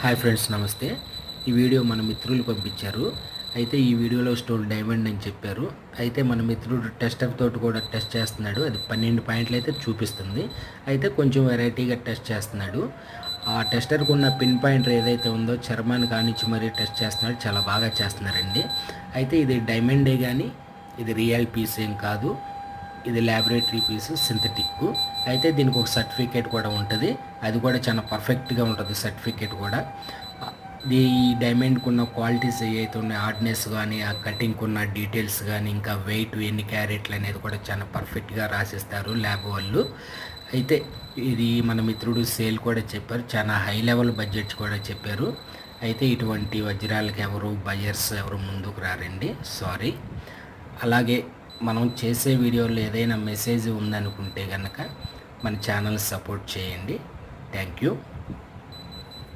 Hi friends, నమస్తే. ఈ video మన మిత్రులు పంపించారు. అయితే ఈ వీడియోలో స్టోన్ డైమండ్ అని చెప్పారు. అయితే మన మిత్రుడు టెస్టర్ తోటి కూడా టెస్ట్ చేస్తున్నాడు. అది 12 పాయింట్లు అయితే చూపిస్తుంది. అయితే కొంచెం వెరైటీగా టెస్ట్ చేస్తున్నాడు. ఆ టెస్టర్కి ఉన్న పిన్ పాయింట్ ఏదైతే ఉందో చర్మాన్ని కానిచ్చి మరీ టెస్ట్ చేస్తున్నాడు. చాలా బాగా చేస్తున్నారండి. అయితే ఇది డైమండే కానీ ఇది రియల్ పీస్ ఏం కాదు. ఇది ల్యాబొరేటరీ పీసు, సింథటిక్. అయితే దీనికి ఒక సర్టిఫికేట్ కూడా ఉంటుంది. అది కూడా చాలా పర్ఫెక్ట్గా ఉంటుంది సర్టిఫికేట్ కూడా. ఈ డైమండ్కి ఉన్న క్వాలిటీస్ ఏవైతే ఉన్నాయి, హార్డ్నెస్ కానీ, ఆ కటింగ్కి ఉన్న డీటెయిల్స్ కానీ, ఇంకా వెయిట్ ఎన్ని క్యారెట్లు అనేది కూడా చాలా పర్ఫెక్ట్గా రాసిస్తారు ల్యాబ్ వాళ్ళు. అయితే ఇది మన మిత్రుడు సేల్ కూడా చెప్పారు. చాలా హై లెవెల్ బడ్జెట్స్ కూడా చెప్పారు. అయితే ఇటువంటి వజ్రాలకు బయర్స్ ఎవరు ముందుకు రారండి, సారీ. అలాగే మనం చేసే వీడియోలో ఏదైనా మెసేజ్ ఉందనుకుంటే కనుక మన ఛానల్ సపోర్ట్ చేయండి. Thank you.